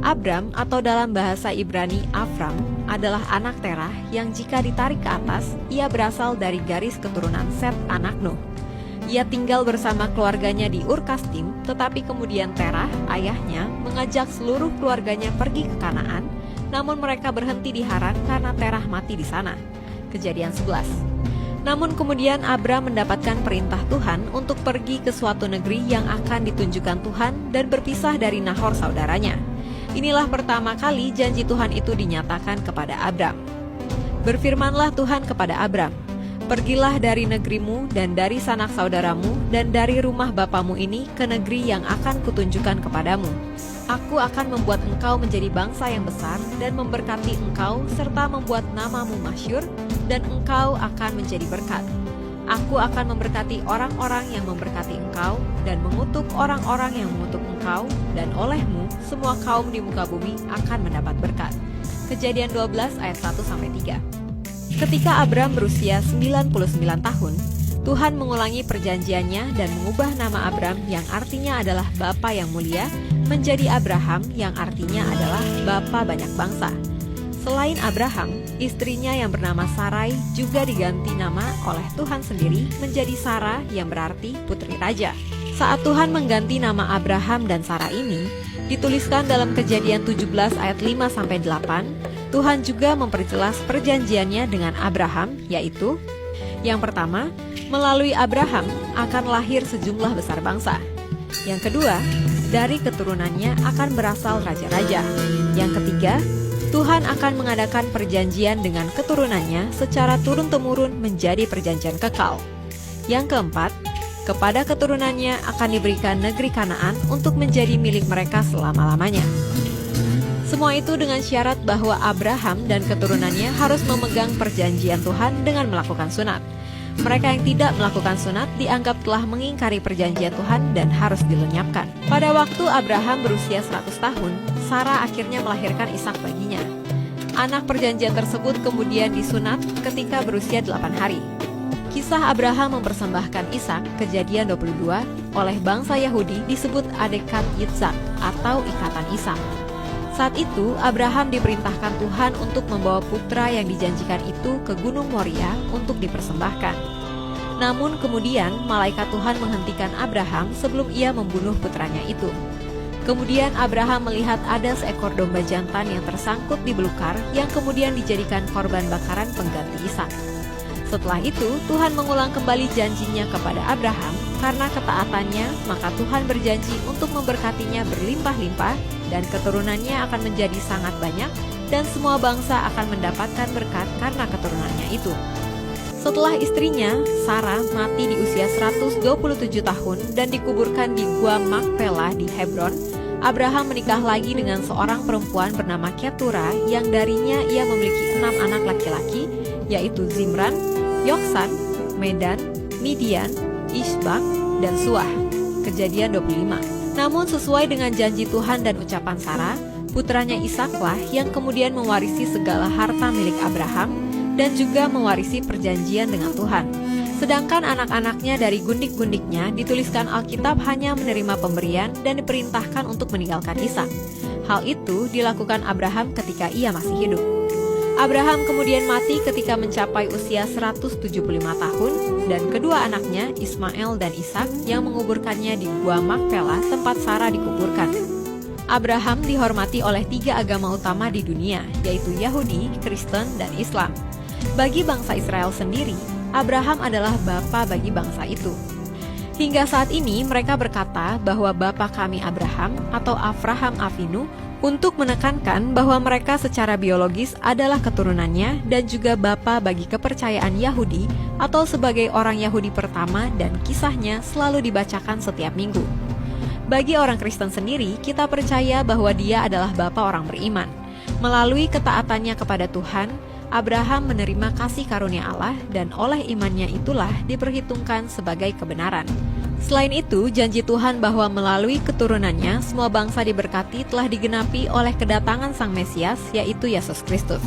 Abram atau dalam bahasa Ibrani Avram adalah anak Terah yang jika ditarik ke atas, ia berasal dari garis keturunan Set anak Nuh. Ia tinggal bersama keluarganya di Ur Kasdim, tetapi kemudian Terah, ayahnya, mengajak seluruh keluarganya pergi ke Kanaan, namun mereka berhenti di Haran karena Terah mati di sana. Kejadian 11. Namun kemudian Abram mendapatkan perintah Tuhan untuk pergi ke suatu negeri yang akan ditunjukkan Tuhan dan berpisah dari Nahor saudaranya. Inilah pertama kali janji Tuhan itu dinyatakan kepada Abram. Berfirmanlah Tuhan kepada Abram, "Pergilah dari negerimu dan dari sanak saudaramu dan dari rumah bapamu ini ke negeri yang akan kutunjukkan kepadamu. Aku akan membuat engkau menjadi bangsa yang besar dan memberkati engkau serta membuat namamu masyhur dan engkau akan menjadi berkat. Aku akan memberkati orang-orang yang memberkati engkau dan mengutuk orang-orang yang mengutuk engkau, dan olehmu semua kaum di muka bumi akan mendapat berkat." Kejadian 12 ayat 1-3. Ketika Abram berusia 99 tahun, Tuhan mengulangi perjanjiannya dan mengubah nama Abram yang artinya adalah Bapa yang mulia menjadi Abraham yang artinya adalah Bapa banyak bangsa. Selain Abraham, istrinya yang bernama Sarai juga diganti nama oleh Tuhan sendiri menjadi Sarah yang berarti putri raja. Saat Tuhan mengganti nama Abraham dan Sarah ini, dituliskan dalam Kejadian 17 ayat 5-8, Tuhan juga memperjelas perjanjiannya dengan Abraham, yaitu yang pertama, melalui Abraham akan lahir sejumlah besar bangsa. Yang kedua, dari keturunannya akan berasal raja-raja. Yang ketiga, Tuhan akan mengadakan perjanjian dengan keturunannya secara turun-temurun menjadi perjanjian kekal. Yang keempat, kepada keturunannya akan diberikan negeri Kanaan untuk menjadi milik mereka selama-lamanya. Semua itu dengan syarat bahwa Abraham dan keturunannya harus memegang perjanjian Tuhan dengan melakukan sunat. Mereka yang tidak melakukan sunat dianggap telah mengingkari perjanjian Tuhan dan harus dilenyapkan. Pada waktu Abraham berusia 100 tahun, Sarah akhirnya melahirkan Ishak baginya. Anak perjanjian tersebut kemudian disunat ketika berusia 8 hari. Kisah Abraham mempersembahkan Ishak, Kejadian 22, oleh bangsa Yahudi disebut Adekat Yitzhak atau Ikatan Ishak. Saat itu, Abraham diperintahkan Tuhan untuk membawa putra yang dijanjikan itu ke Gunung Moria untuk dipersembahkan. Namun kemudian, malaikat Tuhan menghentikan Abraham sebelum ia membunuh putranya itu. Kemudian Abraham melihat ada seekor domba jantan yang tersangkut di belukar yang kemudian dijadikan korban bakaran pengganti Ishak. Setelah itu, Tuhan mengulang kembali janjinya kepada Abraham. Karena ketaatannya, maka Tuhan berjanji untuk memberkatinya berlimpah-limpah dan keturunannya akan menjadi sangat banyak dan semua bangsa akan mendapatkan berkat karena keturunannya itu. Setelah istrinya, Sarah, mati di usia 127 tahun dan dikuburkan di Gua Makpelah di Hebron, Abraham menikah lagi dengan seorang perempuan bernama Ketura yang darinya ia memiliki 6 anak laki-laki, yaitu Zimran, Yoksan, Medan, Midian, Ishbak, dan Suah. Kejadian 25. Namun sesuai dengan janji Tuhan dan ucapan Sarah, putranya Ishaklah yang kemudian mewarisi segala harta milik Abraham dan juga mewarisi perjanjian dengan Tuhan. Sedangkan anak-anaknya dari gundik-gundiknya dituliskan Alkitab hanya menerima pemberian dan diperintahkan untuk meninggalkan Ishak. Hal itu dilakukan Abraham ketika ia masih hidup. Abraham kemudian mati ketika mencapai usia 175 tahun dan kedua anaknya Ismail dan Ishak yang menguburkannya di Gua Makpelah tempat Sarah dikuburkan. Abraham dihormati oleh 3 agama utama di dunia, yaitu Yahudi, Kristen, dan Islam. Bagi bangsa Israel sendiri, Abraham adalah bapa bagi bangsa itu. Hingga saat ini mereka berkata bahwa bapa kami Abraham atau Avraham Avinu untuk menekankan bahwa mereka secara biologis adalah keturunannya dan juga bapa bagi kepercayaan Yahudi atau sebagai orang Yahudi pertama dan kisahnya selalu dibacakan setiap minggu. Bagi orang Kristen sendiri, kita percaya bahwa dia adalah bapa orang beriman. Melalui ketaatannya kepada Tuhan, Abraham menerima kasih karunia Allah dan oleh imannya itulah diperhitungkan sebagai kebenaran. Selain itu, janji Tuhan bahwa melalui keturunannya semua bangsa diberkati telah digenapi oleh kedatangan Sang Mesias, yaitu Yesus Kristus.